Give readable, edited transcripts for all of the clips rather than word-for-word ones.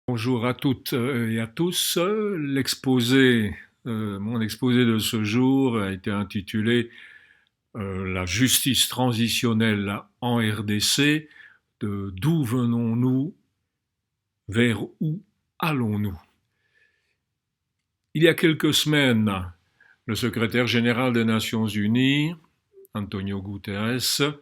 Bonjour à toutes et à tous. Mon exposé de ce jour a été intitulé La justice transitionnelle en RDC, de d'où venons-nous, vers où allons-nous? Il y a quelques semaines, le secrétaire général des Nations Unies, Antonio Guterres,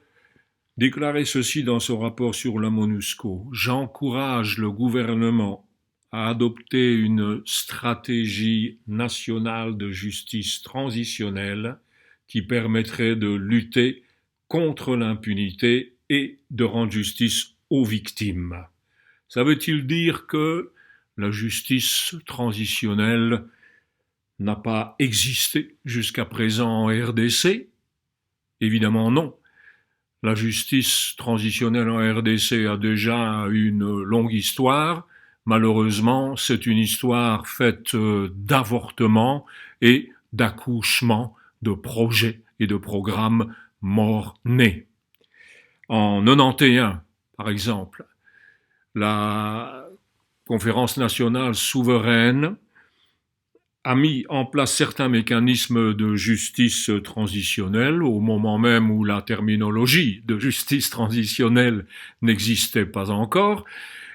déclarait ceci dans son rapport sur la MONUSCO: J'encourage le gouvernement à adopter une stratégie nationale de justice transitionnelle qui permettrait de lutter contre l'impunité et de rendre justice aux victimes. Ça veut-il dire que la justice transitionnelle n'a pas existé jusqu'à présent en RDC? Évidemment non. La justice transitionnelle en RDC a déjà une longue histoire. Malheureusement, c'est une histoire faite d'avortements et d'accouchements, de projets et de programmes morts-nés. En 91, par exemple, la Conférence nationale souveraine a mis en place certains mécanismes de justice transitionnelle au moment même où la terminologie de justice transitionnelle n'existait pas encore,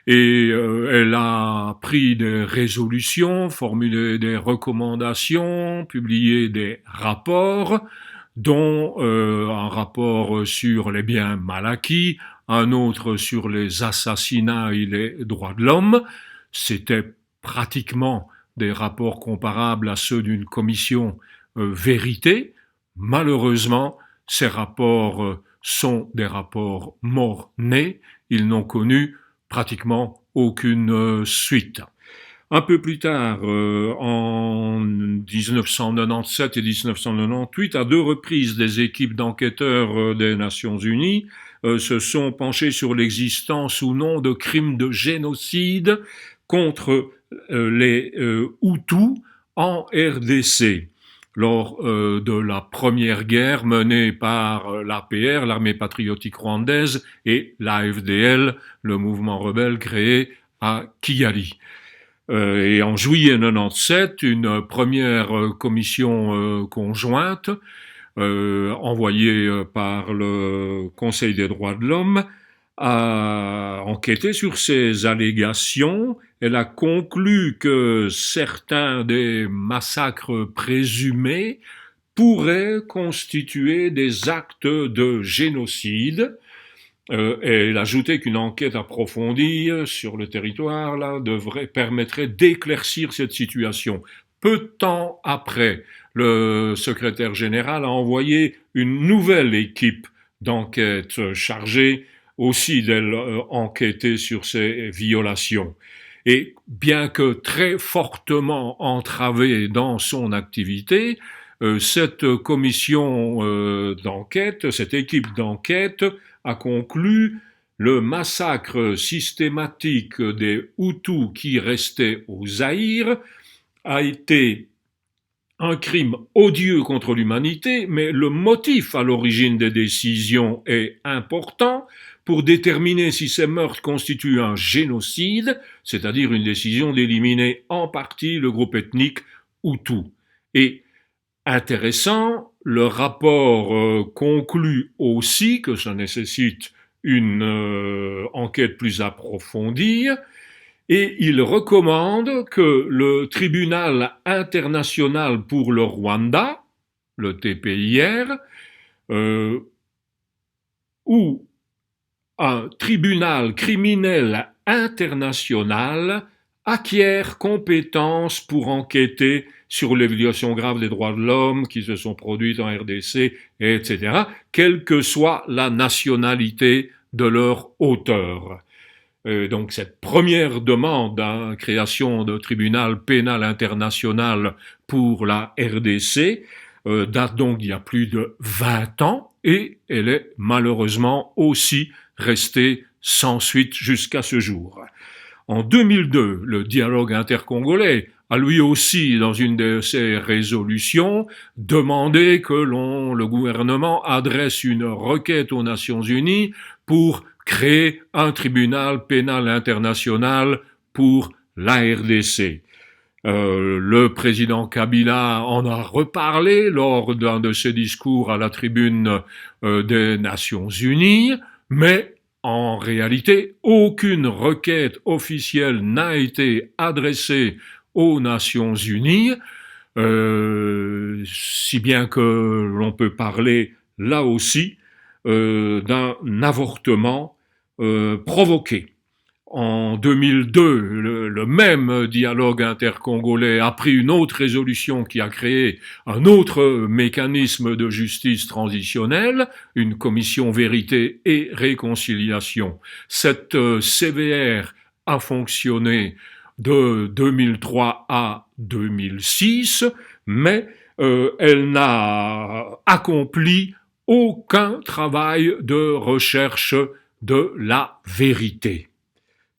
et elle a pris des résolutions, formulé des recommandations, publié des rapports, dont un rapport sur les biens mal acquis, un autre sur les assassinats et les droits de l'homme. C'était pratiquement des rapports comparables à ceux d'une commission vérité. Malheureusement, ces rapports sont des rapports morts-nés. Ils n'ont connu pratiquement aucune suite. Un peu plus tard, en 1997 et 1998, à deux reprises, des équipes d'enquêteurs des Nations Unies se sont penchées sur l'existence ou non de crimes de génocide contre les Hutus en RDC lors de la première guerre menée par l'APR, l'armée patriotique rwandaise, et l'AFDL, le mouvement rebelle créé à Kigali. Et en juillet 97, une première commission conjointe envoyée par le Conseil des droits de l'homme a enquêté sur ces allégations. Elle a conclu que certains des massacres présumés pourraient constituer des actes de génocide. Elle ajoutait qu'une enquête approfondie sur le territoire permettrait d'éclaircir cette situation. Peu de temps après, le secrétaire général a envoyé une nouvelle équipe d'enquête chargée aussi d'enquêter sur ces violations. Et bien que très fortement entravée dans son activité, cette commission d'enquête, cette équipe d'enquête a conclu le massacre systématique des Hutus qui restaient au Zaïre a été un crime odieux contre l'humanité, mais le motif à l'origine des décisions est important pour déterminer si ces meurtres constituent un génocide, c'est-à-dire une décision d'éliminer en partie le groupe ethnique Hutu. Et intéressant, le rapport conclut aussi que ça nécessite une enquête plus approfondie, et il recommande que le tribunal international pour le Rwanda, le TPIR, ou un tribunal criminel international acquiert compétence pour enquêter sur les violations graves des droits de l'homme qui se sont produites en RDC, etc., quelle que soit la nationalité de leur auteur. Donc cette première demande de création de tribunal pénal international pour la RDC date donc d'il y a plus de 20 ans et elle est malheureusement aussi restée sans suite jusqu'à ce jour. En 2002, le dialogue intercongolais a lui aussi, dans une de ses résolutions, demandé que le gouvernement adresse une requête aux Nations Unies pour créer un tribunal pénal international pour la RDC. Le président Kabila en a reparlé lors d'un de ses discours à la tribune des Nations Unies, mais en réalité, aucune requête officielle n'a été adressée aux Nations Unies, si bien que l'on peut parler là aussi d'un avortement provoqué. En 2002, le même dialogue intercongolais a pris une autre résolution qui a créé un autre mécanisme de justice transitionnelle, une commission vérité et réconciliation. Cette CVR a fonctionné de 2003 à 2006, mais elle n'a accompli aucun travail de recherche de la vérité.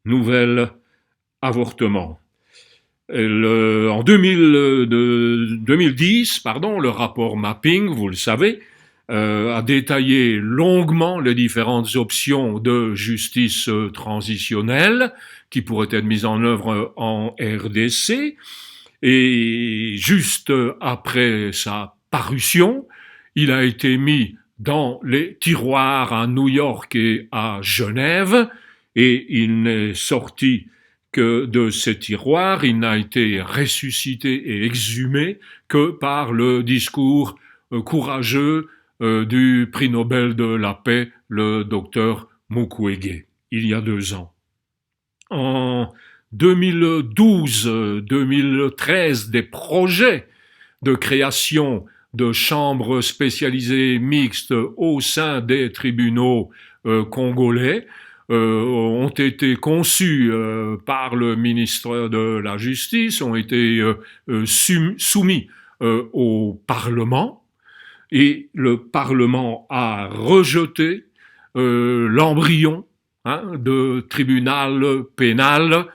Nouvel avortement. En 2010, le rapport Mapping, vous le savez, a détaillé longuement les différentes options de justice transitionnelle qui pourraient être mises en œuvre en RDC. Et juste après sa parution, il a été mis dans les tiroirs à New York et à Genève, et il n'est sorti que de ces tiroirs, il n'a été ressuscité et exhumé que par le discours courageux du prix Nobel de la paix, le docteur Mukwege, il y a 2 ans. En 2012-2013, des projets de création de chambres spécialisées mixtes au sein des tribunaux congolais ont été conçus par le ministre de la Justice, ont été soumis au Parlement, et le Parlement a rejeté l'embryon de tribunal pénal,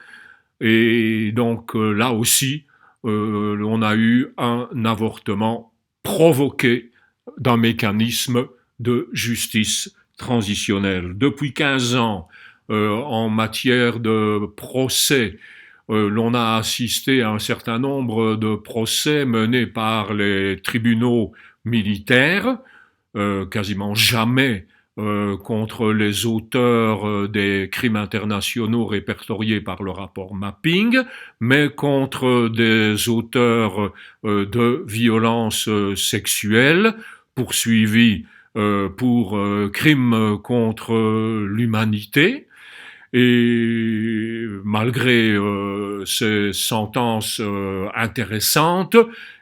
et donc là aussi on a eu un avortement provoqué d'un mécanisme de justice transitionnelle. Depuis 15 ans, en matière de procès, l'on a assisté à un certain nombre de procès menés par les tribunaux militaires, quasiment jamais contre les auteurs des crimes internationaux répertoriés par le rapport Mapping, mais contre des auteurs de violences sexuelles poursuivis pour crimes contre l'humanité. Et malgré ces sentences intéressantes,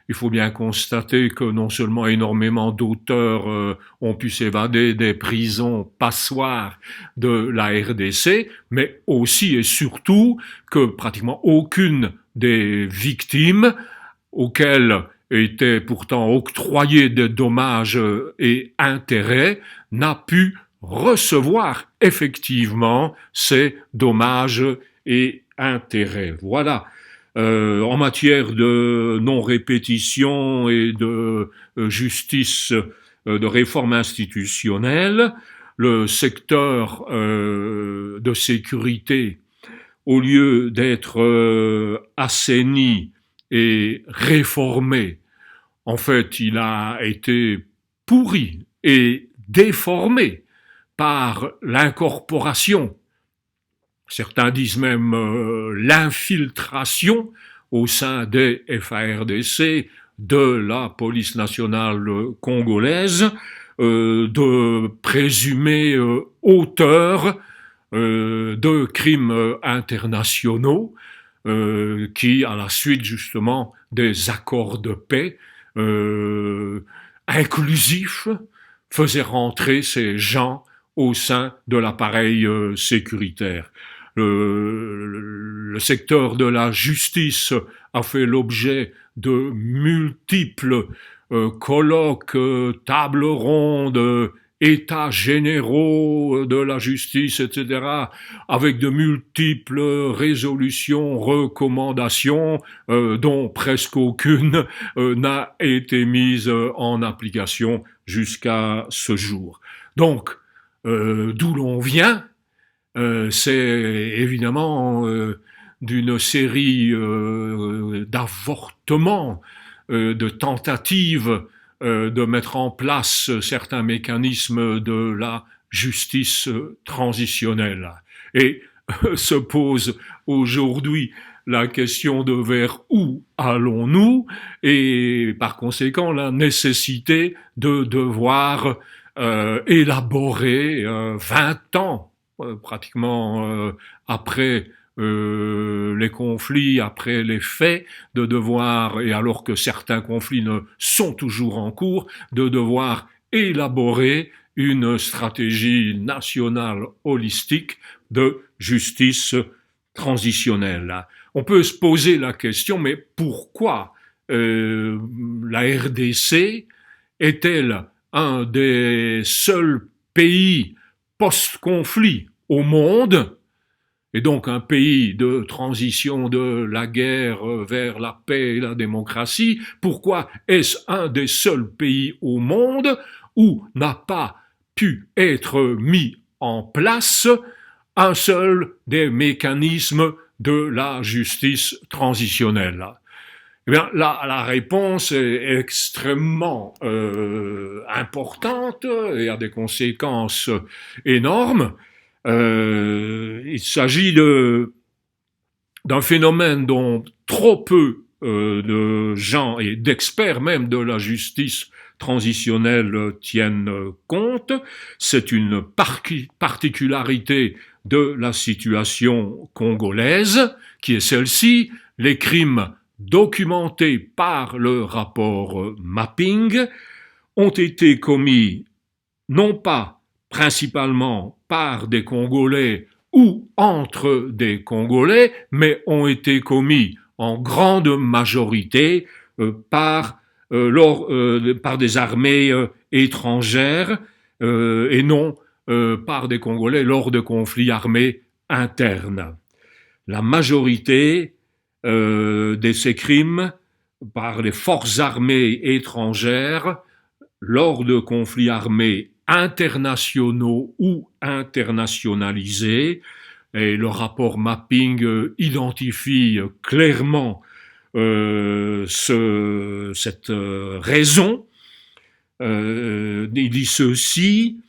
il faut bien constater que non seulement énormément d'auteurs ont pu s'évader des prisons passoires de la RDC, mais aussi et surtout que pratiquement aucune des victimes auxquelles étaient pourtant octroyés des dommages et intérêts n'a pu recevoir effectivement ces dommages et intérêts. Voilà. En matière de non-répétition et de justice, de réforme institutionnelle, le secteur de sécurité, au lieu d'être assaini et réformé, en fait, il a été pourri et déformé par l'incorporation, certains disent même l'infiltration au sein des FARDC de la police nationale congolaise, de présumés auteurs de crimes internationaux qui, à la suite justement des accords de paix inclusifs, faisaient rentrer ces gens au sein de l'appareil sécuritaire. Le secteur de la justice a fait l'objet de multiples colloques, tables rondes, états généraux de la justice, etc., avec de multiples résolutions, recommandations, dont presque aucune n'a été mise en application jusqu'à ce jour. Donc, d'où l'on vient, c'est évidemment d'une série d'avortements, de tentatives de mettre en place certains mécanismes de la justice transitionnelle. Et se pose aujourd'hui la question de vers où allons-nous et par conséquent la nécessité de devoir élaborer 20 ans pratiquement après les conflits, après les faits, de devoir, et alors que certains conflits ne sont toujours en cours, de devoir élaborer une stratégie nationale holistique de justice transitionnelle. On peut se poser la question, mais pourquoi la RDC est-elle un des seuls pays post-conflit au monde, et donc un pays de transition de la guerre vers la paix et la démocratie? Pourquoi est-ce un des seuls pays au monde où n'a pas pu être mis en place un seul des mécanismes de la justice transitionnelle? Eh bien, la réponse est extrêmement importante et a des conséquences énormes. Il s'agit d'un phénomène dont trop peu de gens et d'experts même de la justice transitionnelle tiennent compte. C'est une particularité de la situation congolaise, qui est celle-ci: les crimes documentés par le rapport Mapping ont été commis non pas principalement par des Congolais ou entre des Congolais, mais ont été commis en grande majorité par des armées étrangères et non par des Congolais lors de conflits armés internes. La majorité de ces crimes par les forces armées étrangères lors de conflits armés internationaux ou internationalisés, et le rapport Mapping identifie clairement cette raison. Il dit ceci: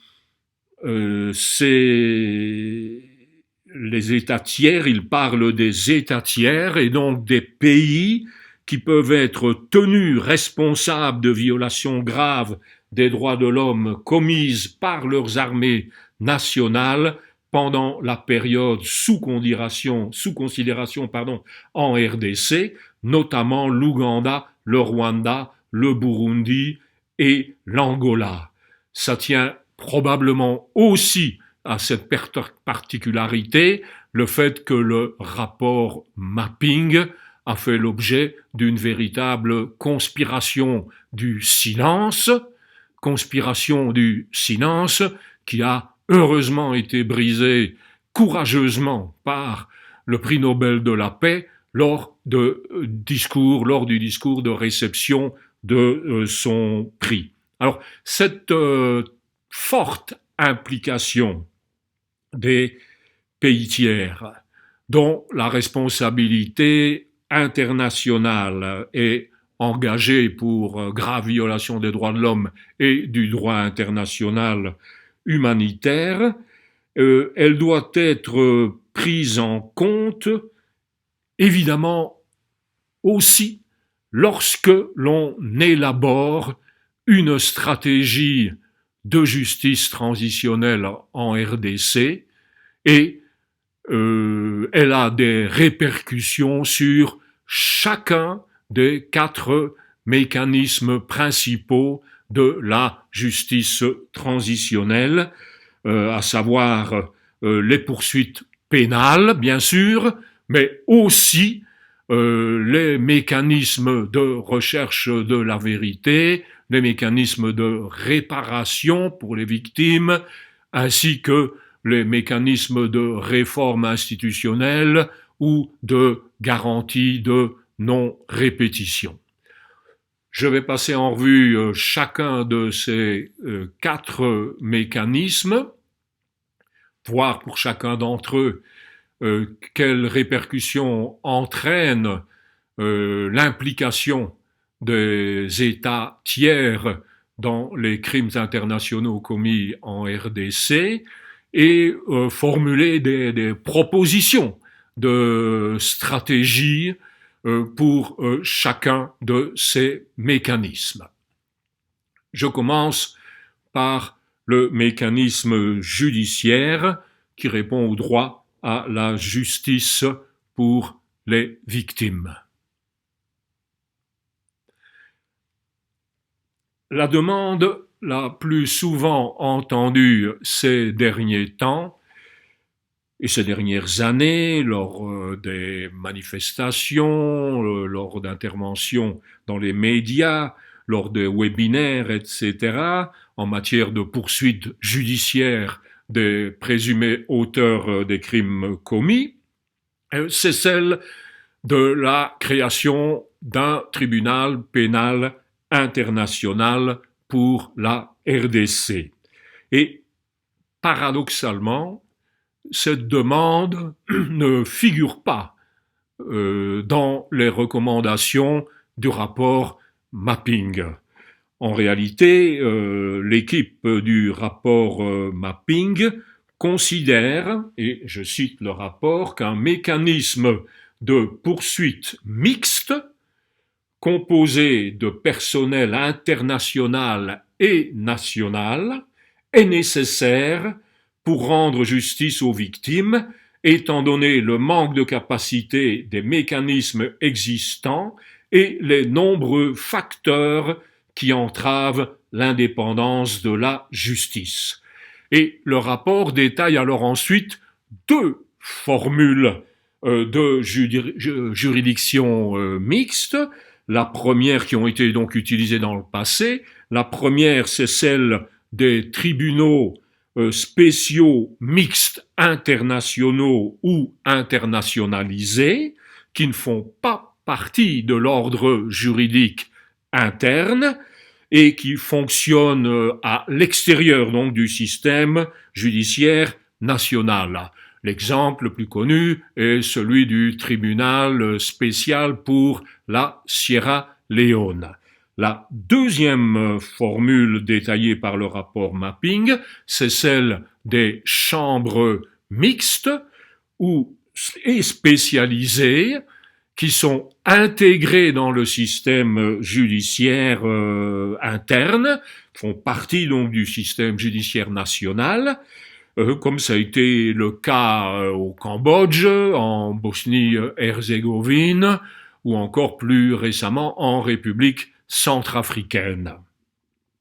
c'est les États tiers, il parle des États tiers et donc des pays qui peuvent être tenus responsables de violations graves des droits de l'homme commises par leurs armées nationales pendant la période sous considération en RDC, notamment l'Ouganda, le Rwanda, le Burundi et l'Angola. Ça tient probablement aussi à cette particularité, le fait que le rapport Mapping a fait l'objet d'une véritable conspiration du silence qui a heureusement été brisée courageusement par le prix Nobel de la paix lors du discours de réception de son prix. Alors, cette forte implication des pays tiers, dont la responsabilité internationale est engagée pour grave violation des droits de l'homme et du droit international humanitaire, elle doit être prise en compte, évidemment, aussi lorsque l'on élabore une stratégie de justice transitionnelle en RDC, et elle a des répercussions sur chacun des 4 mécanismes principaux de la justice transitionnelle, à savoir les poursuites pénales, bien sûr, mais aussi les mécanismes de recherche de la vérité, les mécanismes de réparation pour les victimes, ainsi que les mécanismes de réforme institutionnelle ou de garantie de non-répétition. Je vais passer en revue chacun de ces 4 mécanismes, voir pour chacun d'entre eux quelles répercussions entraîne l'implication des États tiers dans les crimes internationaux commis en RDC et formuler des propositions de stratégie pour chacun de ces mécanismes. Je commence par le mécanisme judiciaire qui répond au droit à la justice pour les victimes. La demande la plus souvent entendue ces derniers temps et ces dernières années, lors des manifestations, lors d'interventions dans les médias, lors de webinaires, etc., en matière de poursuite judiciaire des présumés auteurs des crimes commis, c'est celle de la création d'un tribunal pénal international pour la RDC. Et paradoxalement, cette demande ne figure pas dans les recommandations du rapport Mapping. En réalité, l'équipe du rapport Mapping considère, et je cite le rapport, qu'un mécanisme de poursuite mixte composé de personnel international et national est nécessaire pour rendre justice aux victimes, étant donné le manque de capacité des mécanismes existants et les nombreux facteurs qui entravent l'indépendance de la justice. Et le rapport détaille alors ensuite deux formules de juridiction mixte. La première qui ont été donc utilisées dans le passé. La première, c'est celle des tribunaux spéciaux mixtes internationaux ou internationalisés qui ne font pas partie de l'ordre juridique interne et qui fonctionnent à l'extérieur donc du système judiciaire national. L'exemple le plus connu est celui du tribunal spécial pour la Sierra Leone. La deuxième formule détaillée par le rapport Mapping, c'est celle des chambres mixtes et spécialisées qui sont intégrées dans le système judiciaire interne, font partie donc du système judiciaire national, comme ça a été le cas au Cambodge, en Bosnie-Herzégovine, ou encore plus récemment en République centrafricaine.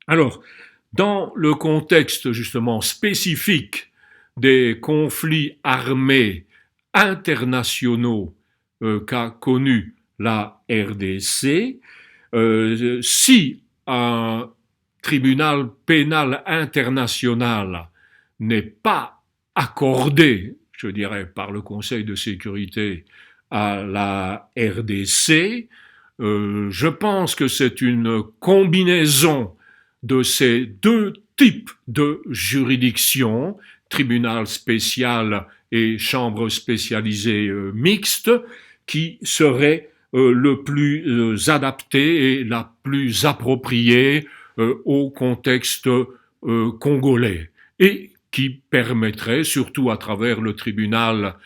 Alors, dans le contexte justement spécifique des conflits armés internationaux qu'a connu la RDC, si un tribunal pénal international n'est pas accordé, je dirais, par le Conseil de sécurité à la RDC, je pense que c'est une combinaison de ces deux types de juridictions, tribunal spécial et chambre spécialisée mixte, qui serait le plus adapté et la plus appropriée au contexte congolais et qui permettrait, surtout à travers le tribunal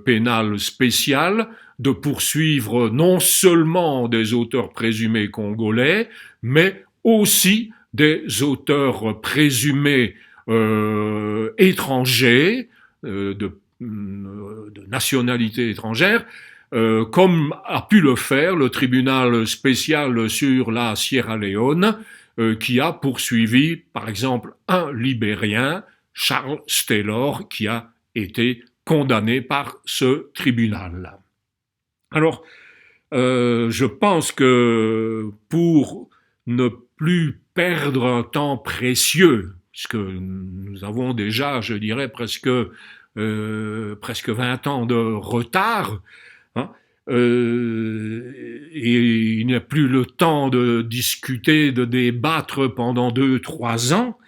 pénal spécial, de poursuivre non seulement des auteurs présumés congolais, mais aussi des auteurs présumés étrangers, de nationalité étrangère, comme a pu le faire le tribunal spécial sur la Sierra Leone, qui a poursuivi, par exemple, un Libérien, Charles Taylor, qui a été condamné par ce tribunal. Alors, je pense que pour ne plus perdre un temps précieux, puisque nous avons déjà, je dirais, presque 20 ans de retard, hein, et il n'y a plus le temps de discuter, de débattre pendant 2-3 ans,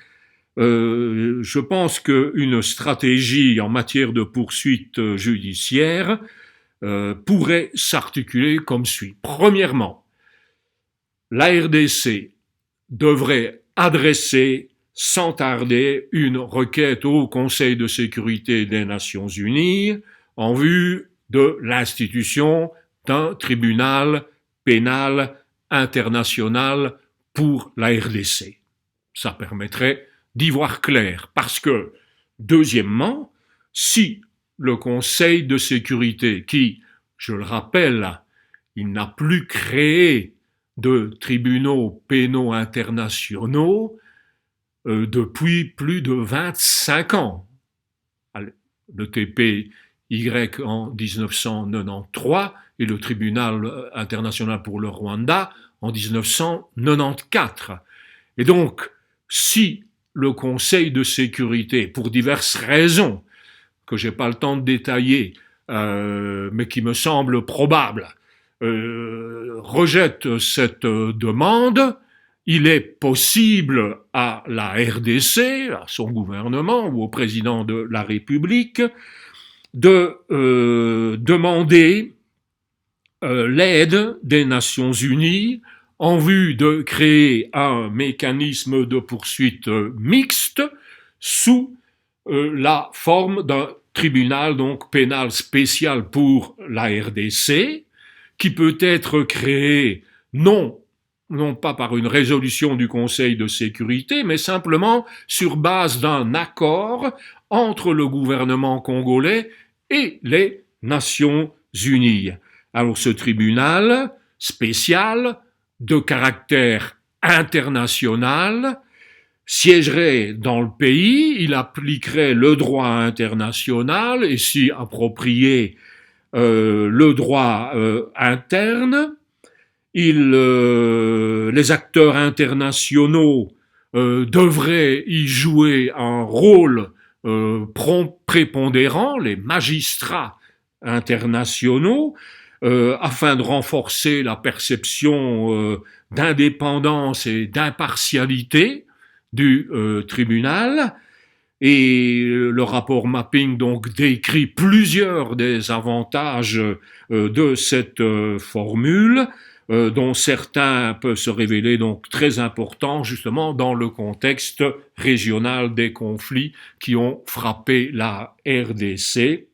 Je pense qu'une stratégie en matière de poursuite judiciaire pourrait s'articuler comme suit. Premièrement, la RDC devrait adresser sans tarder une requête au Conseil de sécurité des Nations Unies en vue de l'institution d'un tribunal pénal international pour la RDC. Ça permettrait d'y voir clair, parce que, deuxièmement, si le Conseil de sécurité, qui, je le rappelle, il n'a plus créé de tribunaux pénaux internationaux depuis plus de 25 ans. Le TPY en 1993 et le tribunal international pour le Rwanda en 1994. Et donc, si le Conseil de sécurité, pour diverses raisons que j'ai pas le temps de détailler, mais qui me semblent probables, rejette cette demande, il est possible à la RDC, à son gouvernement ou au président de la République de demander l'aide des Nations Unies en vue de créer un mécanisme de poursuite mixte sous la forme d'un tribunal donc pénal spécial pour la RDC, qui peut être créé non pas par une résolution du Conseil de sécurité, mais simplement sur base d'un accord entre le gouvernement congolais et les Nations Unies. Alors ce tribunal spécial de caractère international siégerait dans le pays, il appliquerait le droit international et si approprié le droit interne. Les acteurs internationaux devraient y jouer un rôle prépondérant, les magistrats internationaux, afin de renforcer la perception d'indépendance et d'impartialité du tribunal. Et le rapport Mapping donc décrit plusieurs des avantages de cette formule, dont certains peuvent se révéler donc très importants justement dans le contexte régional des conflits qui ont frappé la RDC.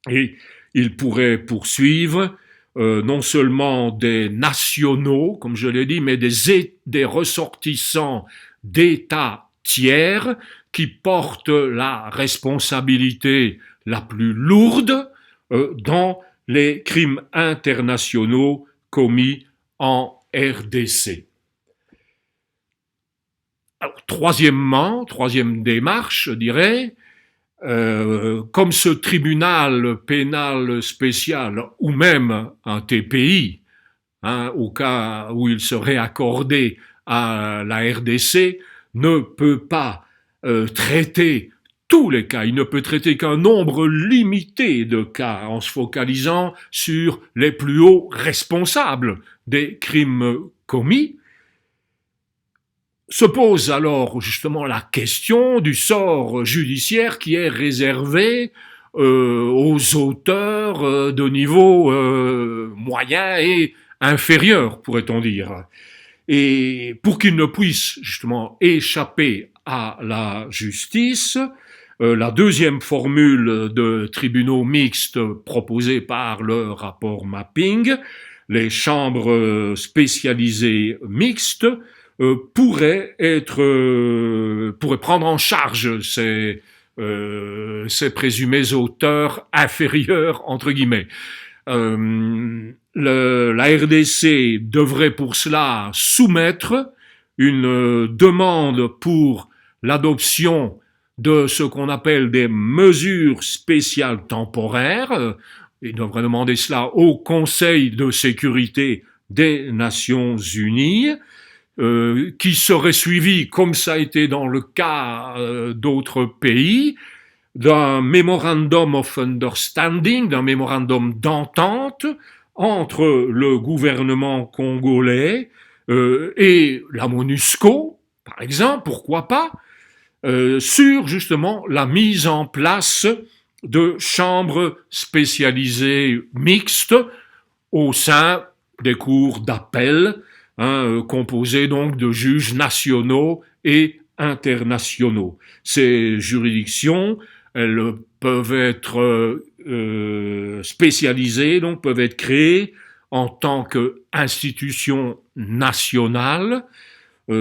Et il pourrait poursuivre non seulement des nationaux, comme je l'ai dit, mais des ressortissants d'États tiers qui portent la responsabilité la plus lourde dans les crimes internationaux commis en RDC. Alors, troisième démarche, je dirais, comme ce tribunal pénal spécial ou même un TPI, au cas où il serait accordé à la RDC, ne peut pas traiter tous les cas, il ne peut traiter qu'un nombre limité de cas en se focalisant sur les plus hauts responsables des crimes commis. Se pose alors justement la question du sort judiciaire qui est réservé aux auteurs de niveau moyen et inférieur, pourrait-on dire. Et pour qu'ils ne puissent justement échapper à la justice, la deuxième formule de tribunaux mixtes proposée par le rapport Mapping, les chambres spécialisées mixtes, pourraient prendre en charge ces présumés auteurs inférieurs entre guillemets. La RDC devrait pour cela soumettre une demande pour l'adoption de ce qu'on appelle des mesures spéciales temporaires. Il devrait demander cela au Conseil de sécurité des Nations Unies, qui serait suivi, comme ça a été dans le cas d'autres pays, d'un memorandum of understanding, d'un mémorandum d'entente entre le gouvernement congolais et la MONUSCO, par exemple, pourquoi pas, sur justement la mise en place de chambres spécialisées mixtes au sein des cours d'appel, composées donc de juges nationaux et internationaux. Ces juridictions, elles peuvent être spécialisées, donc peuvent être créées en tant qu'institutions nationales,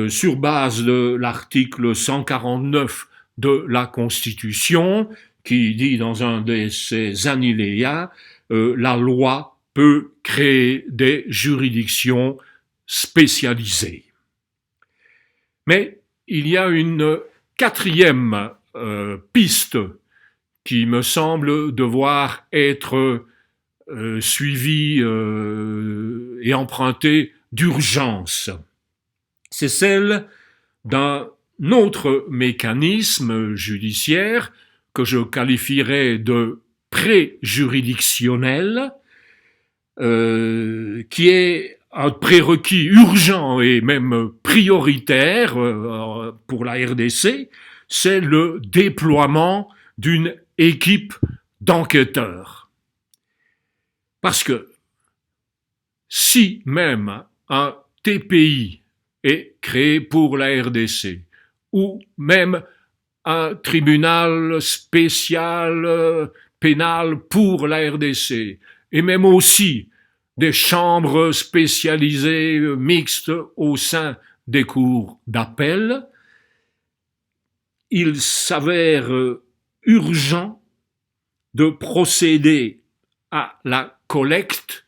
sur base de l'article 149 de la Constitution, qui dit dans un de ses alinéas, la loi peut créer des juridictions spécialisées. Mais il y a une quatrième piste qui me semble devoir être suivie et empruntée d'urgence. C'est celle d'un autre mécanisme judiciaire que je qualifierais de préjuridictionnel, qui est un prérequis urgent et même prioritaire pour la RDC, c'est le déploiement d'une équipe d'enquêteurs. Parce que si même un TPI est créé pour la RDC, ou même un tribunal spécial pénal pour la RDC, et même aussi des chambres spécialisées mixtes au sein des cours d'appel, il s'avère urgent de procéder à la collecte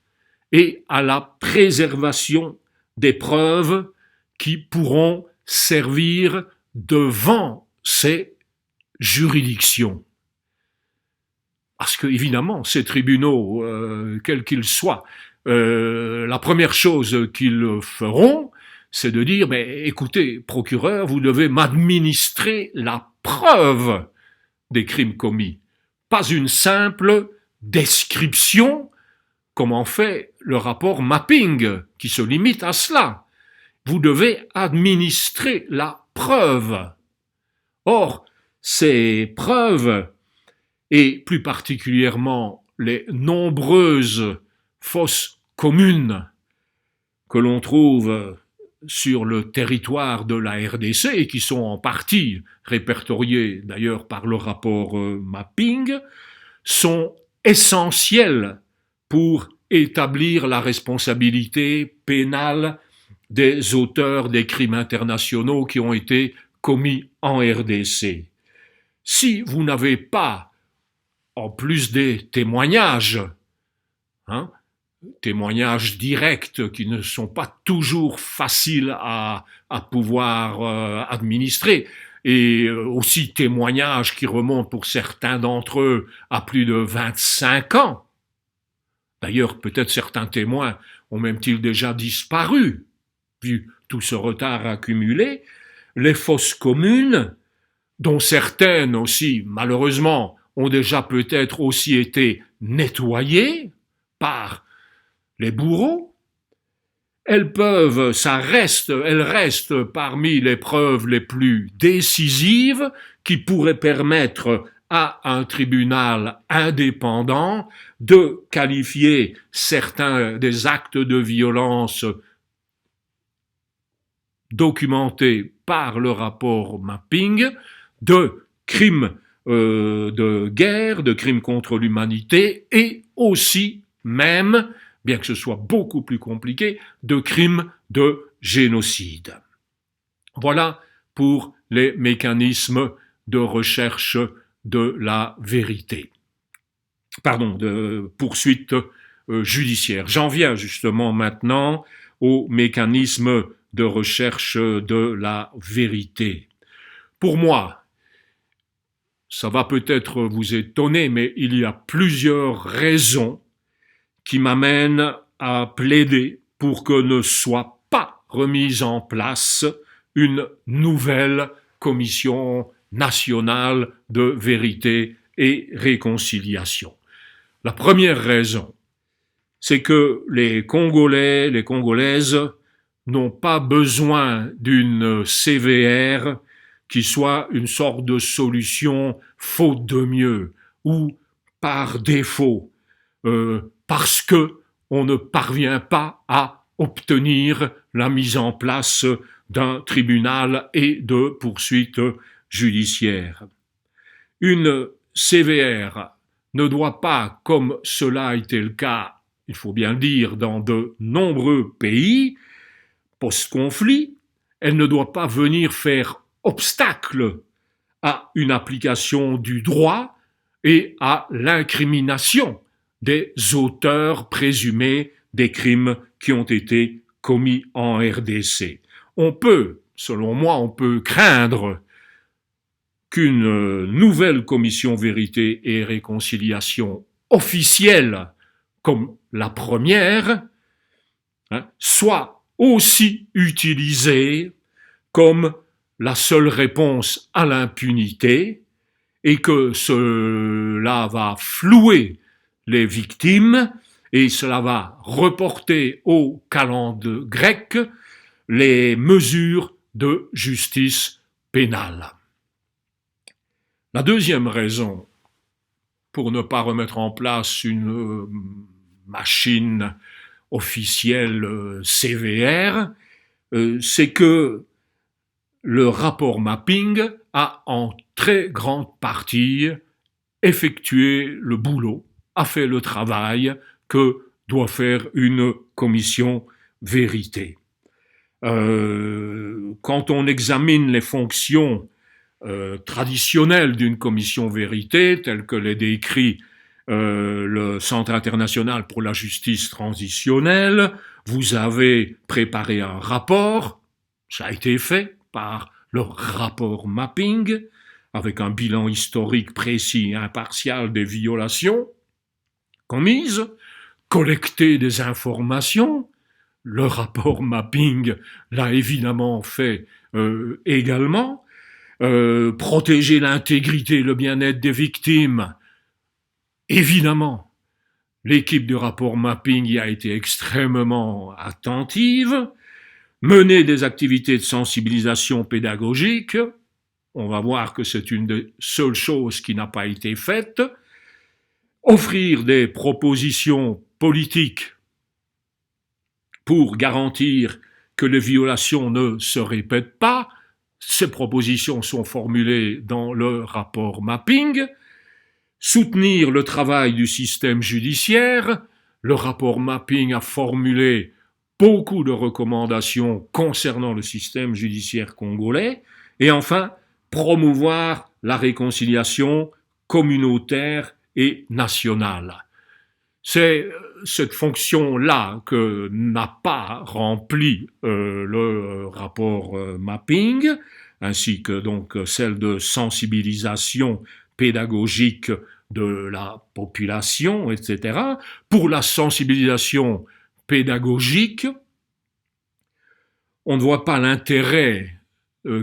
et à la préservation des preuves qui pourront servir devant ces juridictions. Parce que, évidemment, ces tribunaux, quels qu'ils soient, la première chose qu'ils feront, c'est de dire, mais écoutez, procureur, vous devez m'administrer la preuve des crimes commis, pas une simple description, comme en fait le rapport mapping, qui se limite à cela. Vous devez administrer la preuve. Or, ces preuves, et plus particulièrement les nombreuses fosses communes que l'on trouve sur le territoire de la RDC et qui sont en partie répertoriées d'ailleurs par le rapport mapping, sont essentielles pour établir la responsabilité pénale des auteurs des crimes internationaux qui ont été commis en RDC. Si vous n'avez pas, en plus des témoignages, témoignages directs qui ne sont pas toujours faciles à pouvoir administrer, et aussi témoignages qui remontent pour certains d'entre eux à plus de 25 ans. D'ailleurs, peut-être certains témoins ont même-ils déjà disparu, vu tout ce retard accumulé. Les fosses communes, dont certaines aussi, malheureusement, ont déjà peut-être aussi été nettoyées par les bourreaux, elles restent parmi les preuves les plus décisives qui pourraient permettre à un tribunal indépendant de qualifier certains des actes de violence documentés par le rapport mapping de crimes de guerre, de crimes contre l'humanité et aussi même, bien que ce soit beaucoup plus compliqué, de crimes de génocide. Voilà pour les mécanismes de recherche de la vérité. De poursuite judiciaire. J'en viens justement maintenant aux mécanismes de recherche de la vérité. Pour moi, ça va peut-être vous étonner, mais il y a plusieurs raisons qui m'amènent à plaider pour que ne soit pas remise en place une nouvelle commission nationale de vérité et réconciliation. La première raison, c'est que les Congolais, les Congolaises n'ont pas besoin d'une CVR qui soit une sorte de solution faute de mieux ou par défaut, parce que on ne parvient pas à obtenir la mise en place d'un tribunal et de poursuites judiciaires. Une CVR ne doit pas, comme cela a été le cas, il faut bien le dire, dans de nombreux pays post-conflit, elle ne doit pas venir faire obstacle à une application du droit et à l'incrimination des auteurs présumés des crimes qui ont été commis en RDC. On peut, selon moi, on peut craindre qu'une nouvelle commission vérité et réconciliation officielle, comme la première, soit aussi utilisée comme la seule réponse à l'impunité et que cela va flouer les victimes et cela va reporter au calende grec les mesures de justice pénale. La deuxième raison pour ne pas remettre en place une machine officielle CVR, c'est que le rapport mapping a en très grande partie effectué le boulot, a fait le travail que doit faire une commission vérité. Quand on examine les fonctions traditionnelles d'une commission vérité, telles que les décrit le Centre international pour la justice transitionnelle, vous avez préparé un rapport, ça a été fait par le rapport mapping, avec un bilan historique précis et impartial des violations commises, collecter des informations, le rapport mapping l'a évidemment fait également, protéger l'intégrité et le bien-être des victimes, évidemment. L'équipe du rapport mapping y a été extrêmement attentive, mener des activités de sensibilisation pédagogique, on va voir que c'est une des seules choses qui n'a pas été faite, offrir des propositions politiques pour garantir que les violations ne se répètent pas. Ces propositions sont formulées dans le rapport mapping. Soutenir le travail du système judiciaire. Le rapport mapping a formulé beaucoup de recommandations concernant le système judiciaire congolais. Et enfin, promouvoir la réconciliation communautaire et nationale. C'est cette fonction-là que n'a pas rempli le rapport mapping, ainsi que donc celle de sensibilisation pédagogique de la population, etc. Pour la sensibilisation pédagogique, on ne voit pas l'intérêt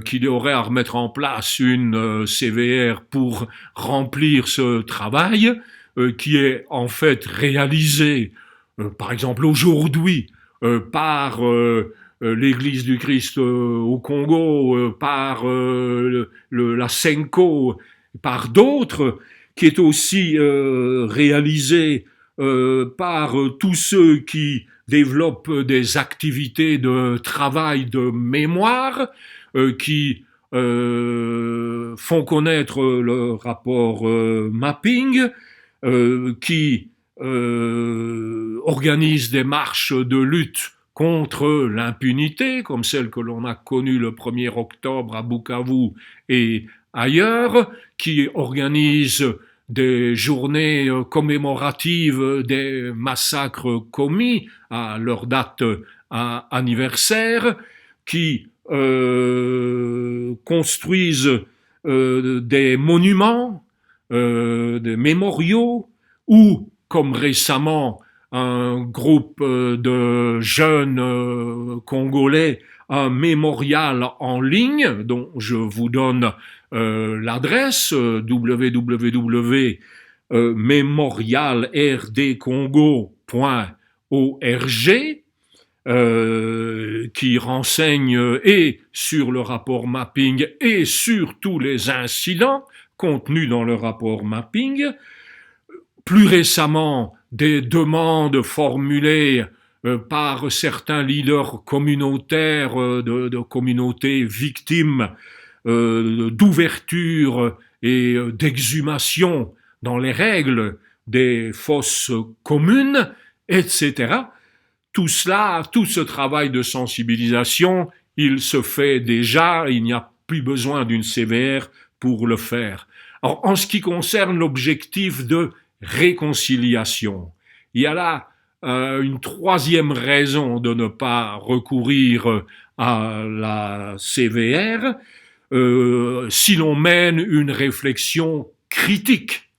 qu'il y aurait à remettre en place une CVR pour remplir ce travail, qui est en fait réalisé, par exemple aujourd'hui, par l'Église du Christ au Congo, par la Senko, par d'autres, qui est aussi réalisé par tous ceux qui développent des activités de travail de mémoire, qui font connaître le rapport mapping, qui organisent des marches de lutte contre l'impunité, comme celle que l'on a connue le 1er octobre à Bukavu et ailleurs, qui organisent des journées commémoratives des massacres commis à leur date anniversaire, qui construisent des monuments, des mémoriaux, ou, comme récemment, un groupe de jeunes Congolais, un mémorial en ligne, dont je vous donne l'adresse, www.memorialrdcongo.org, qui renseigne et sur le rapport mapping et sur tous les incidents contenus dans le rapport mapping. Plus récemment, des demandes formulées par certains leaders communautaires de communautés victimes d'ouverture et d'exhumation dans les règles des fosses communes, etc. Tout cela, tout ce travail de sensibilisation, il se fait déjà, il n'y a plus besoin d'une CVR pour le faire. Alors, en ce qui concerne l'objectif de réconciliation, il y a là une troisième raison de ne pas recourir à la CVR, si l'on mène une réflexion critique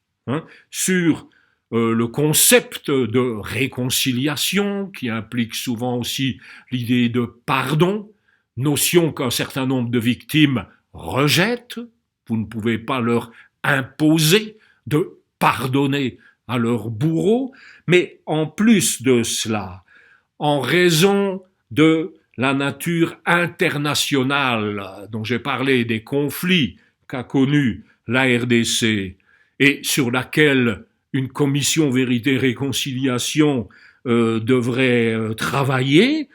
sur le concept de réconciliation, qui implique souvent aussi l'idée de pardon, notion qu'un certain nombre de victimes rejettent. Vous ne pouvez pas leur imposer de pardonner à leur bourreau, mais en plus de cela, en raison de la nature internationale dont j'ai parlé, des conflits qu'a connus la RDC et sur laquelle une commission vérité-réconciliation devrait travailler,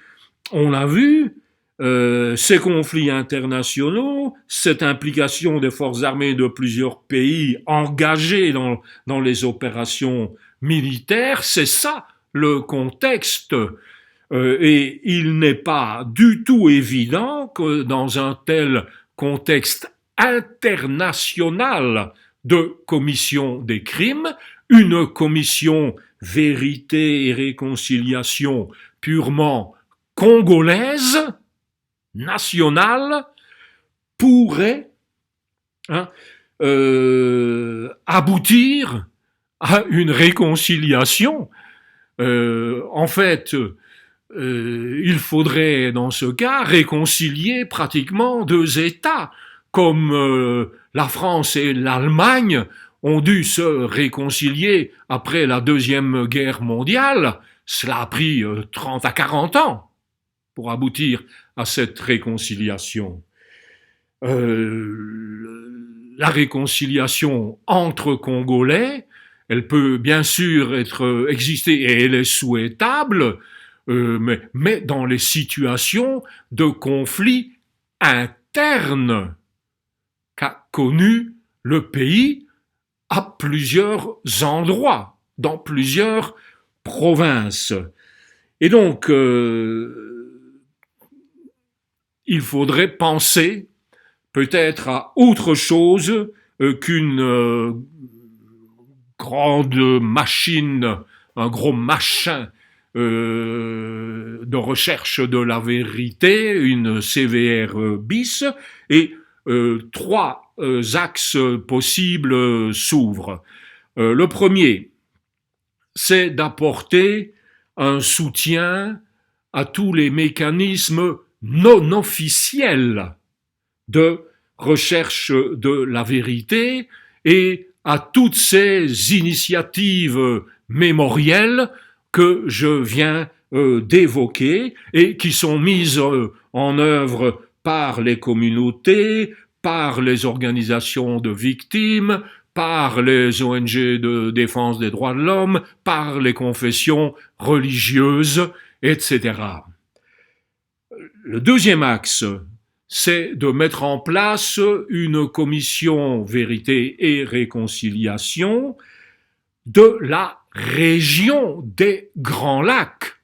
on l'a vu, ces conflits internationaux, cette implication des forces armées de plusieurs pays engagés dans les opérations militaires, c'est ça le contexte. Et il n'est pas du tout évident que dans un tel contexte international de commission des crimes, une commission vérité et réconciliation purement congolaise, nationale, pourrait aboutir à une réconciliation. En fait, il faudrait dans ce cas réconcilier pratiquement deux États, comme la France et l'Allemagne ont dû se réconcilier après la Deuxième Guerre mondiale. Cela a pris 30 à 40 ans pour aboutir à cette réconciliation. La réconciliation entre Congolais, elle peut bien sûr exister et elle est souhaitable, mais dans les situations de conflit interne qu'a connu le pays à plusieurs endroits, dans plusieurs provinces. Et donc, il faudrait penser peut-être à autre chose qu'une grande machine, un gros machin de recherche de la vérité, une CVR bis, et trois axes possibles s'ouvrent. Le premier, c'est d'apporter un soutien à tous les mécanismes non officiels de recherche de la vérité et à toutes ces initiatives mémorielles que je viens d'évoquer et qui sont mises en œuvre par les communautés, par les organisations de victimes, par les ONG de défense des droits de l'homme, par les confessions religieuses, etc. Le deuxième axe, c'est de mettre en place une commission vérité et réconciliation de la région des Grands Lacs,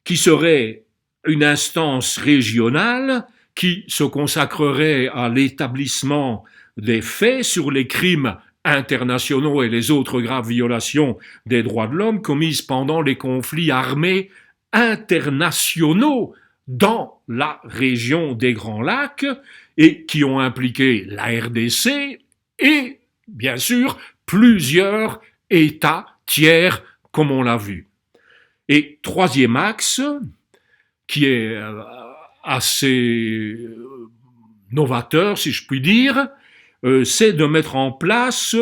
qui serait une instance régionale qui se consacrerait à l'établissement des faits sur les crimes internationaux et les autres graves violations des droits de l'homme commises pendant les conflits armés internationaux dans la région des Grands Lacs et qui ont impliqué la RDC et, bien sûr, plusieurs États tiers, comme on l'a vu. Et troisième axe, qui est assez novateur, si je puis dire, c'est de mettre en place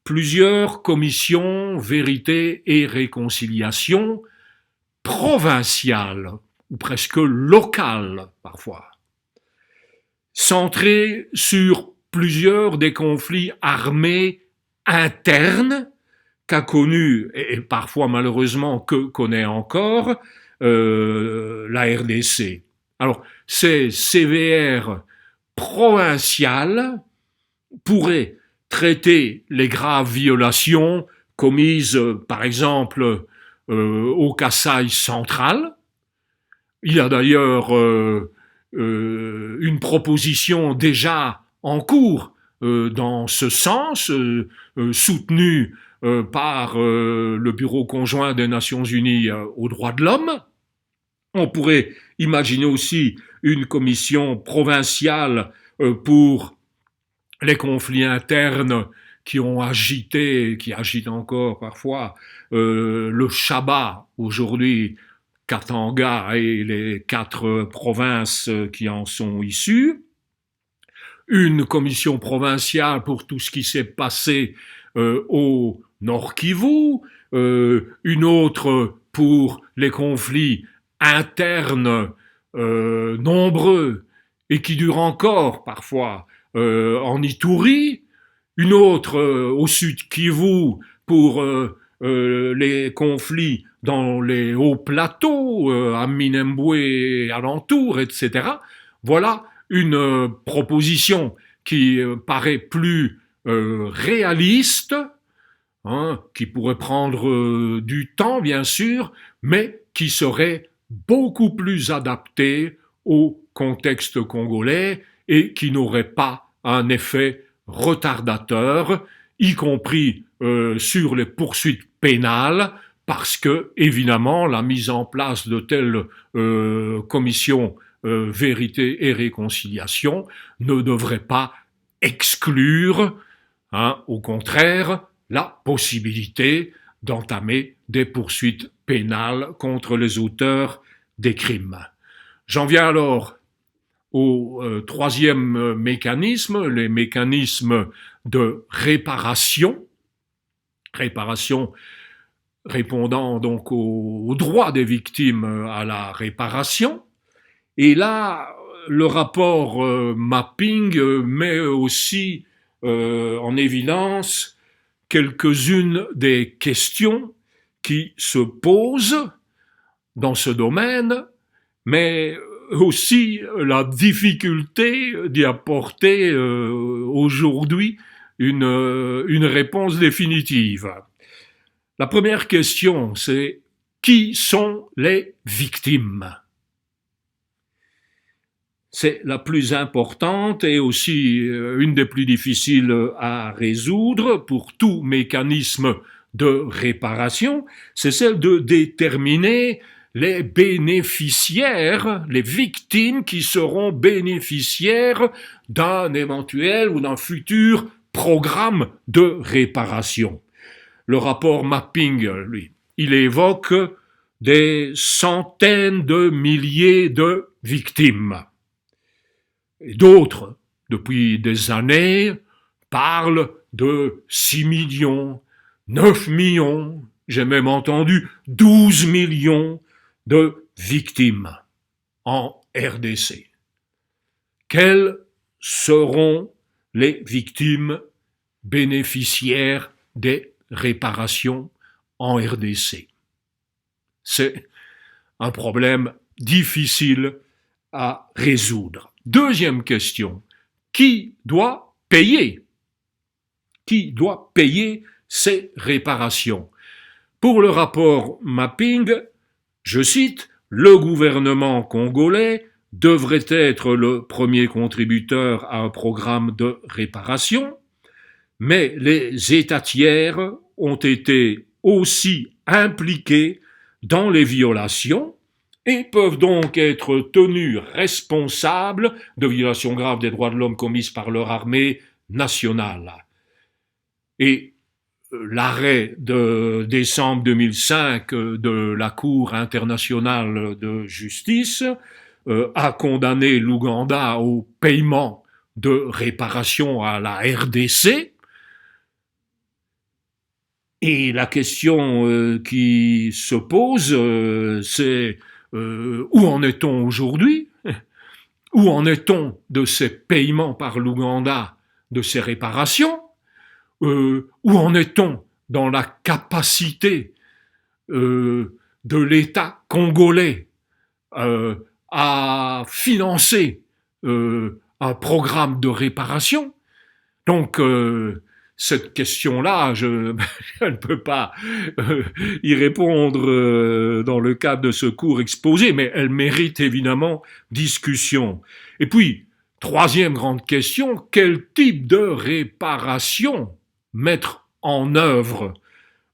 plusieurs commissions vérité et réconciliation provinciale, ou presque locale parfois, centrée sur plusieurs des conflits armés internes qu'a connu, et parfois malheureusement que connaît encore, la RDC. Alors, ces CVR provinciales pourraient traiter les graves violations commises, par exemple, au Kasaï central. Il y a d'ailleurs une proposition déjà en cours dans ce sens, soutenue par le Bureau conjoint des Nations Unies aux droits de l'homme. On pourrait imaginer aussi une commission provinciale pour les conflits internes qui ont agité, qui agitent encore parfois le Shaba aujourd'hui, Katanga et les 4 provinces qui en sont issues. Une commission provinciale pour tout ce qui s'est passé au Nord Kivu, une autre pour les conflits internes nombreux et qui durent encore parfois en Ituri, une autre au Sud Kivu pour les conflits dans les hauts plateaux, à Minembwe et alentours, etc. Voilà une proposition qui paraît plus réaliste, qui pourrait prendre du temps bien sûr, mais qui serait beaucoup plus adaptée au contexte congolais et qui n'aurait pas un effet retardateur, y compris sur les poursuites pénales, parce que, évidemment, la mise en place de telles commissions vérité et réconciliation ne devrait pas exclure, au contraire, la possibilité d'entamer des poursuites pénales contre les auteurs des crimes. J'en viens alors au troisième mécanisme, les mécanismes de réparation répondant donc au droit des victimes à la réparation. Et là, le rapport mapping met aussi en évidence quelques-unes des questions qui se posent dans ce domaine, mais aussi la difficulté d'y apporter aujourd'hui une réponse définitive. La première question, c'est qui sont les victimes ? C'est la plus importante et aussi une des plus difficiles à résoudre pour tout mécanisme de réparation, c'est celle de déterminer les bénéficiaires, les victimes qui seront bénéficiaires d'un éventuel ou d'un futur programme de réparation. Le rapport mapping, lui, il évoque des centaines de milliers de victimes. Et d'autres, depuis des années, parlent de 6 millions, 9 millions, j'ai même entendu 12 millions de victimes en RDC. Quelles seront les victimes bénéficiaires des réparations en RDC? C'est un problème difficile à résoudre. Deuxième question, qui doit payer? Qui doit payer ces réparations? Pour le rapport mapping, je cite, « Le gouvernement congolais devrait être le premier contributeur à un programme de réparation, mais les États tiers ont été aussi impliqués dans les violations et peuvent donc être tenus responsables de violations graves des droits de l'homme commises par leur armée nationale. » Et l'arrêt de décembre 2005 de la Cour internationale de justice a condamné l'Ouganda au paiement de réparation à la RDC. Et la question qui se pose, c'est où en est-on aujourd'hui? Où en est-on de ces paiements par l'Ouganda, de ces réparations? Où en est-on dans la capacité de l'État congolais à financer un programme de réparation? Donc, cette question-là, je ne peux pas y répondre dans le cadre de ce cours exposé, mais elle mérite évidemment discussion. Et puis, troisième grande question, quel type de réparation mettre en œuvre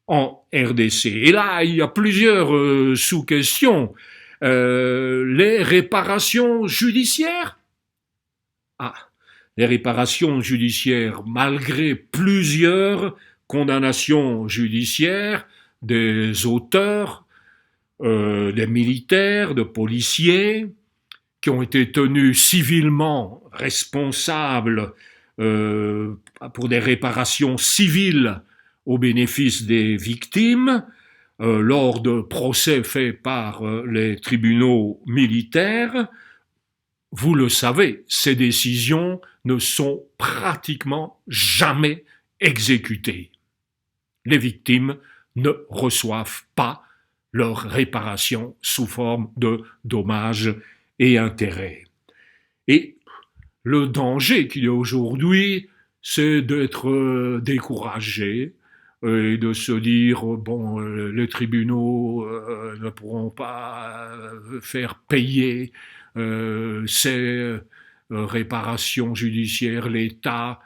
en RDC? Et là, il y a plusieurs sous-questions. Les réparations judiciaires? Ah, les réparations judiciaires, malgré plusieurs condamnations judiciaires des auteurs, des militaires, de policiers, qui ont été tenus civilement responsables pour des réparations civiles au bénéfice des victimes, lors de procès faits par les tribunaux militaires. Vous le savez, ces décisions ne sont pratiquement jamais exécutées. Les victimes ne reçoivent pas leur réparation sous forme de dommages et intérêts. Et le danger qu'il y a aujourd'hui, c'est d'être découragé et de se dire bon, les tribunaux ne pourront pas faire payer ces réparations judiciaires, l'État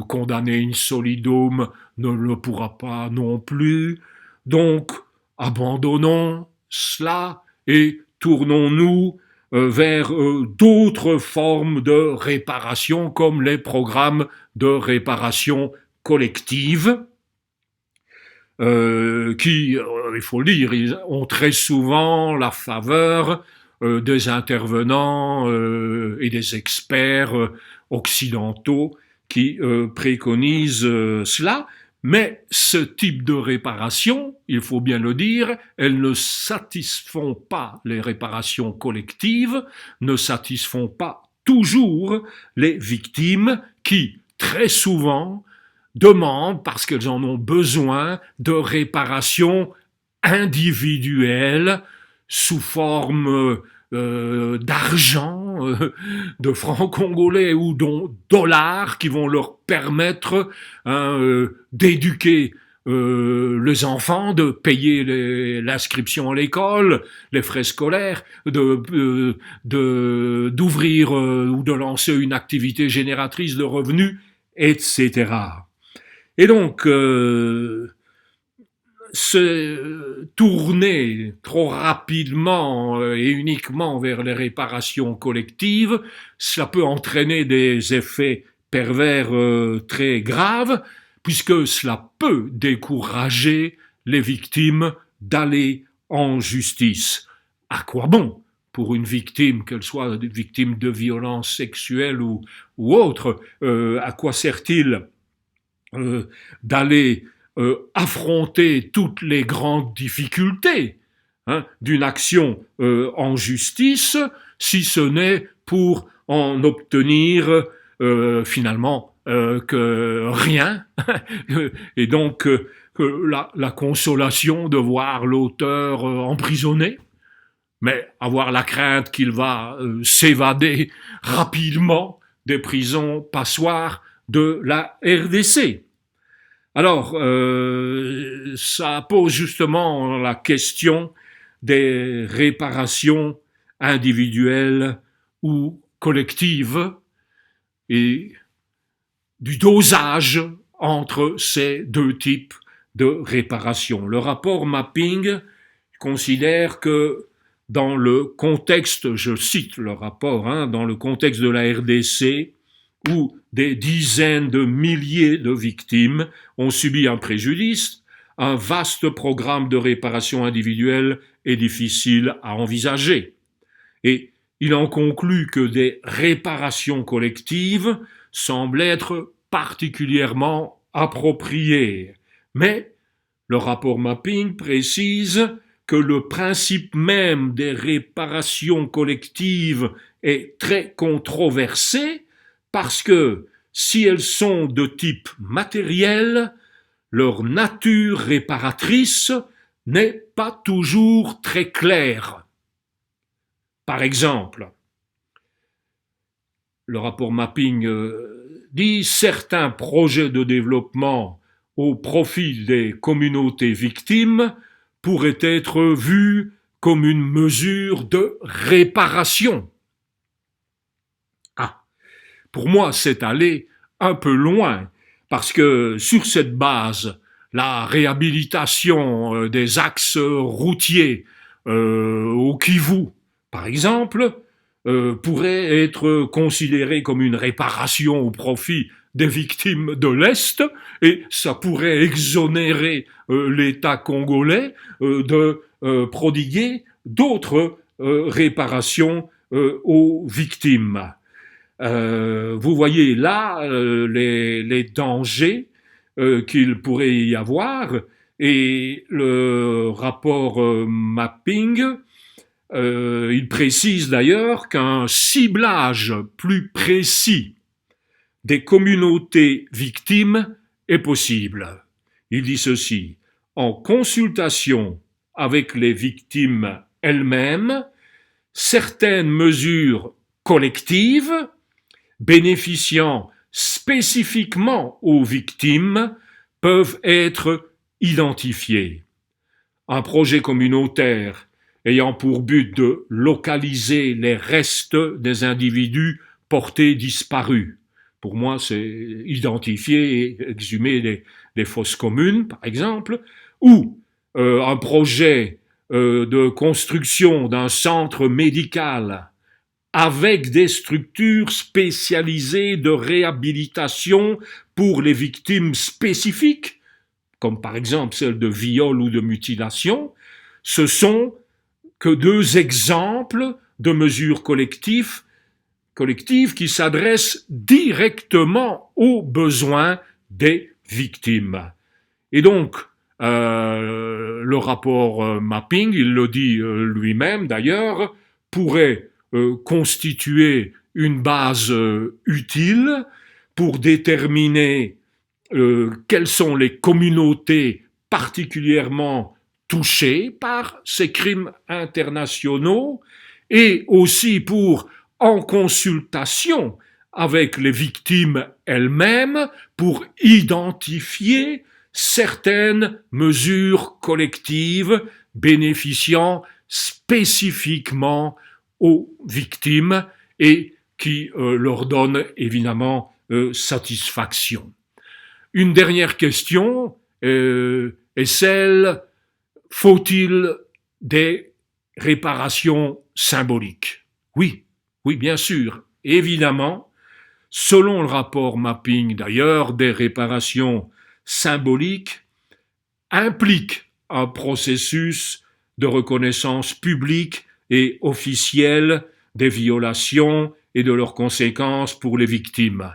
condamné in solidum ne le pourra pas non plus. Donc, abandonnons cela et tournons-nous vers d'autres formes de réparation, comme les programmes de réparation collective, qui, il faut le dire, ils ont très souvent la faveur des intervenants et des experts occidentaux qui préconisent cela. Mais ce type de réparation, il faut bien le dire, elles ne satisfont pas les réparations collectives, ne satisfont pas toujours les victimes qui, très souvent, demandent, parce qu'elles en ont besoin, de réparations individuelles sous forme d'argent, de francs congolais ou de dollars qui vont leur permettre d'éduquer les enfants, de payer l'inscription à l'école, les frais scolaires, d'ouvrir ou de lancer une activité génératrice de revenus, etc. Et donc, se tourner trop rapidement et uniquement vers les réparations collectives, cela peut entraîner des effets pervers très graves, puisque cela peut décourager les victimes d'aller en justice. À quoi bon pour une victime, qu'elle soit victime de violences sexuelles ou autre, à quoi sert-il d'aller affronter toutes les grandes difficultés d'une action en justice, si ce n'est pour en obtenir finalement que rien, et donc la consolation de voir l'auteur emprisonné, mais avoir la crainte qu'il va s'évader rapidement des prisons passoires de la RDC. Alors, ça pose justement la question des réparations individuelles ou collectives et du dosage entre ces deux types de réparations. Le rapport Mapping considère que dans le contexte, je cite le rapport, dans le contexte de la RDC, où des dizaines de milliers de victimes ont subi un préjudice, un vaste programme de réparation individuelle est difficile à envisager. Et il en conclut que des réparations collectives semblent être particulièrement appropriées. Mais Le rapport Mapping précise que le principe même des réparations collectives est très controversé parce que si elles sont de type matériel, leur nature réparatrice n'est pas toujours très claire. Par exemple, le rapport Mapping dit certains projets de développement au profit des communautés victimes pourraient être vus comme une mesure de réparation. Ah, pour moi, c'est aller un peu loin, parce que sur cette base, la réhabilitation des axes routiers au Kivu, par exemple, pourrait être considérée comme une réparation au profit des victimes de l'Est, et ça pourrait exonérer l'État congolais de prodiguer d'autres réparations aux victimes. Vous voyez là les dangers qu'il pourrait y avoir, et le rapport Mapping il précise d'ailleurs qu'un ciblage plus précis des communautés victimes est possible. Il dit ceci: en consultation avec les victimes elles-mêmes, certaines mesures collectives bénéficiant spécifiquement aux victimes peuvent être identifiées. Un projet communautaire ayant pour but de localiser les restes des individus portés disparus. Pour moi, c'est identifier et exhumer des fosses communes, par exemple, ou un projet de construction d'un centre médical avec des structures spécialisées de réhabilitation pour les victimes spécifiques, comme par exemple celles de viol ou de mutilation. Ce sont que deux exemples de mesures collectives qui s'adressent directement aux besoins des victimes. Et donc, le rapport Mapping, il le dit lui-même d'ailleurs, pourrait constituer une base utile pour déterminer quelles sont les communautés particulièrement touchés par ces crimes internationaux, et aussi pour, en consultation avec les victimes elles-mêmes, pour identifier certaines mesures collectives bénéficiant spécifiquement aux victimes et qui leur donnent évidemment satisfaction. Une dernière question est celle: faut-il des réparations symboliques? Oui, bien sûr, évidemment. Selon le rapport Mapping, d'ailleurs, des réparations symboliques impliquent un processus de reconnaissance publique et officielle des violations et de leurs conséquences pour les victimes.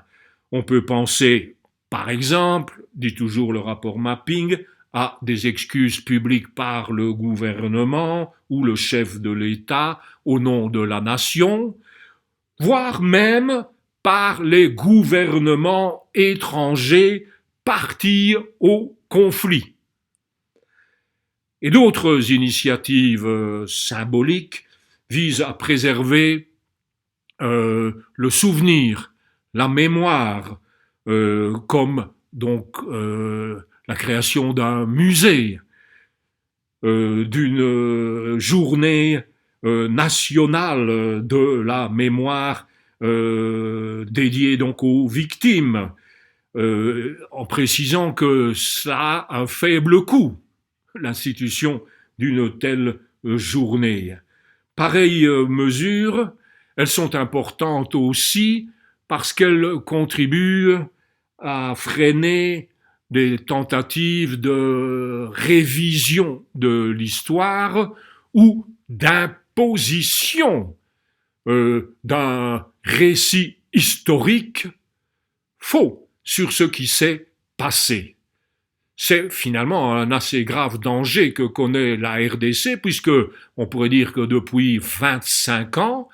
On peut penser, par exemple, dit toujours le rapport Mapping, à des excuses publiques par le gouvernement ou le chef de l'État au nom de la nation, voire même par les gouvernements étrangers partis au conflit. Et d'autres initiatives symboliques visent à préserver le souvenir, la mémoire, comme donc la création d'un musée, d'une journée nationale de la mémoire dédiée donc aux victimes, en précisant que ça a un faible coût, l'institution d'une telle journée. Pareilles mesures, elles sont importantes aussi parce qu'elles contribuent à freiner des tentatives de révision de l'histoire ou d'imposition d'un récit historique faux sur ce qui s'est passé. C'est finalement un assez grave danger que connaît la RDC, puisque on pourrait dire que depuis 25 ans,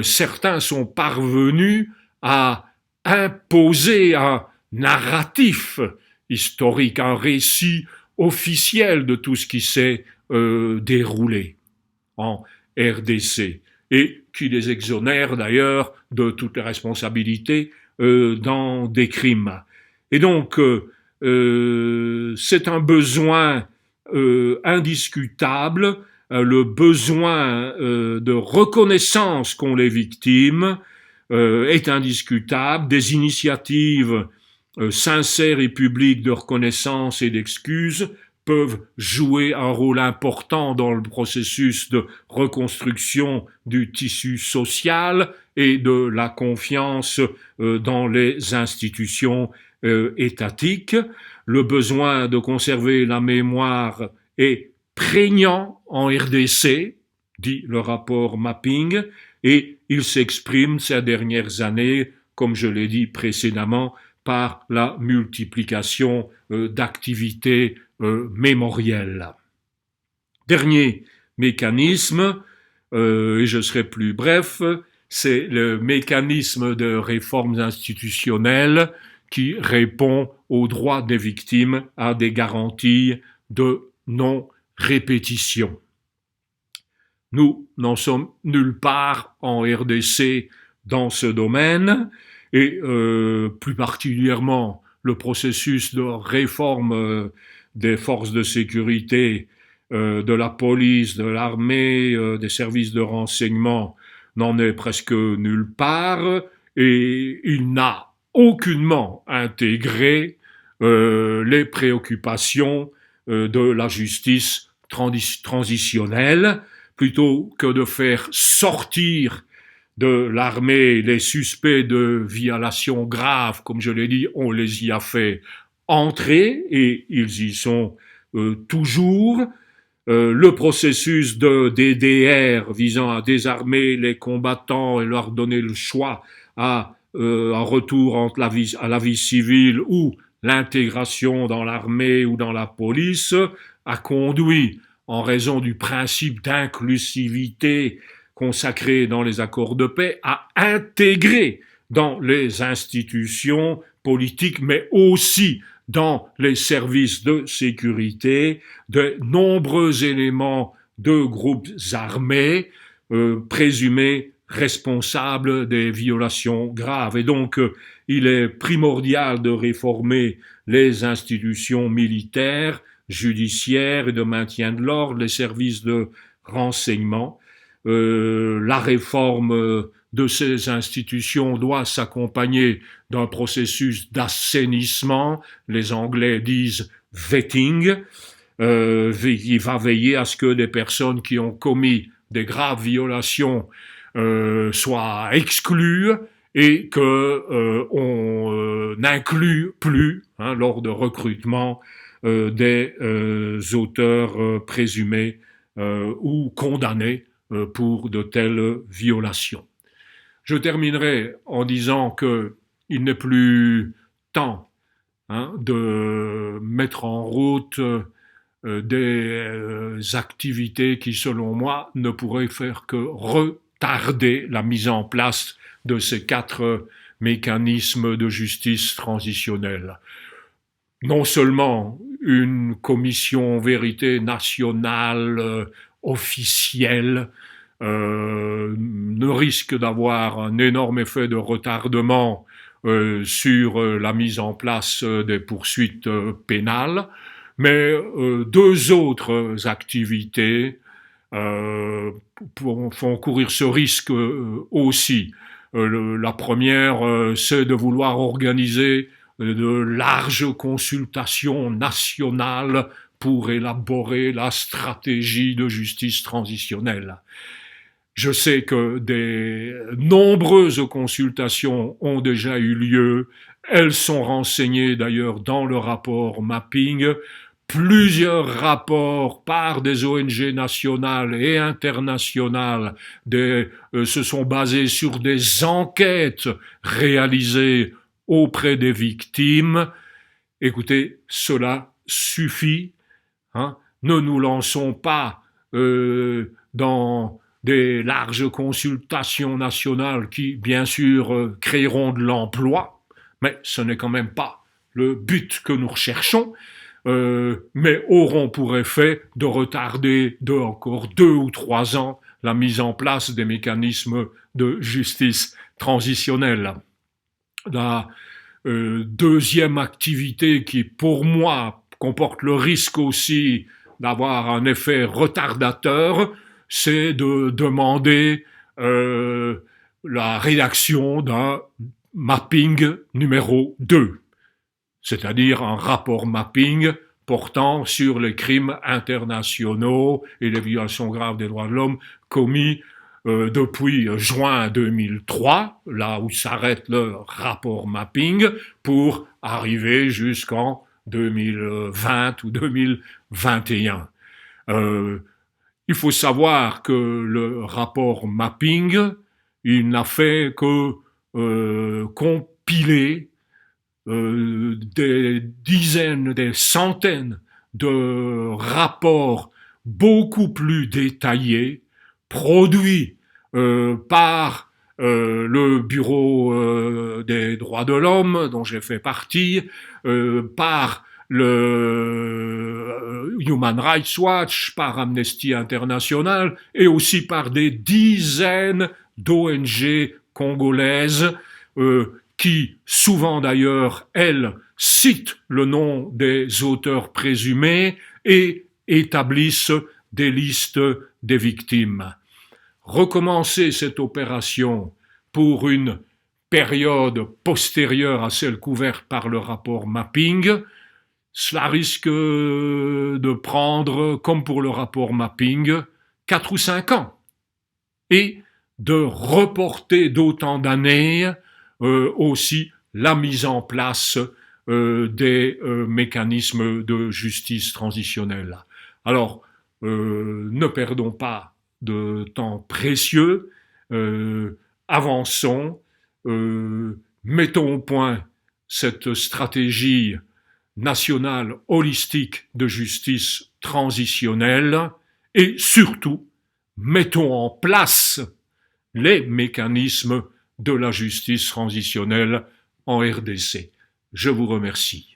certains sont parvenus à imposer un narratif historique, un récit officiel de tout ce qui s'est déroulé en RDC et qui les exonère d'ailleurs de toutes les responsabilités dans des crimes. Et donc, c'est un besoin indiscutable, le besoin de reconnaissance qu'ont les victimes est indiscutable, des initiatives sincères et publiques de reconnaissance et d'excuses peuvent jouer un rôle important dans le processus de reconstruction du tissu social et de la confiance dans les institutions étatiques. Le besoin de conserver la mémoire est prégnant en RDC, dit le rapport Mapping, et il s'exprime ces dernières années, comme je l'ai dit précédemment, par la multiplication d'activités mémorielles. Dernier mécanisme, et je serai plus bref, c'est le mécanisme de réformes institutionnelles qui répond aux droits des victimes à des garanties de non-répétition. Nous n'en sommes nulle part en RDC dans ce domaine et plus particulièrement le processus de réforme des forces de sécurité, de la police, de l'armée, des services de renseignement n'en est presque nulle part et il n'a aucunement intégré les préoccupations de la justice transitionnelle, plutôt que de faire sortir de l'armée les suspects de violations graves, comme je l'ai dit, on les y a fait entrer et ils y sont toujours. Le processus de DDR visant à désarmer les combattants et leur donner le choix à un retour à la vie civile ou l'intégration dans l'armée ou dans la police a conduit, en raison du principe d'inclusivité consacré dans les accords de paix, à intégrer dans les institutions politiques, mais aussi dans les services de sécurité, de nombreux éléments de groupes armés présumés responsables des violations graves. Et donc, il est primordial de réformer les institutions militaires, judiciaires et de maintien de l'ordre, les services de renseignement. La réforme de ces institutions doit s'accompagner d'un processus d'assainissement, les Anglais disent vetting, qui va veiller à ce que des personnes qui ont commis des graves violations soient exclues et que on n'inclut plus lors de recrutement des auteurs présumés ou condamnés pour de telles violations. Je terminerai en disant que il n'est plus temps de mettre en route des activités qui, selon moi, ne pourraient faire que retarder la mise en place de ces 4 mécanismes de justice transitionnelle. Non seulement une commission vérité nationale officielle ne risque d'avoir un énorme effet de retardement sur la mise en place des poursuites pénales, mais 2 autres activités font courir ce risque aussi. La première, c'est de vouloir organiser de larges consultations nationales pour élaborer la stratégie de justice transitionnelle. Je sais que des nombreuses consultations ont déjà eu lieu, elles sont renseignées d'ailleurs dans le rapport Mapping. Plusieurs rapports par des ONG nationales et internationales se sont basés sur des enquêtes réalisées auprès des victimes. Écoutez, cela suffit. Hein. Ne nous lançons pas dans des larges consultations nationales qui, bien sûr, créeront de l'emploi, mais ce n'est quand même pas le but que nous recherchons, mais auront pour effet de retarder de encore 2 ou 3 ans la mise en place des mécanismes de justice transitionnelle. La deuxième activité qui, pour moi, comporte le risque aussi d'avoir un effet retardateur, c'est de demander la rédaction d'un mapping numéro 2, c'est-à-dire un rapport mapping portant sur les crimes internationaux et les violations graves des droits de l'homme commis depuis juin 2003, là où s'arrête le rapport mapping, pour arriver jusqu'en 2020 ou 2021. Il faut savoir que le rapport mapping, il n'a fait que compiler des dizaines, des centaines de rapports beaucoup plus détaillés, produits par le Bureau des droits de l'homme, dont j'ai fait partie, par le Human Rights Watch, par Amnesty International, et aussi par des dizaines d'ONG congolaises qui, souvent d'ailleurs, elles, citent le nom des auteurs présumés et établissent des listes des victimes. Recommencer cette opération pour une période postérieure à celle couverte par le rapport mapping, cela risque de prendre, comme pour le rapport mapping, 4 ou 5 ans, et de reporter d'autant d'années aussi la mise en place des mécanismes de justice transitionnelle. Alors, ne perdons pas de temps précieux, avançons, mettons au point cette stratégie nationale holistique de justice transitionnelle et surtout, mettons en place les mécanismes de la justice transitionnelle en RDC. Je vous remercie.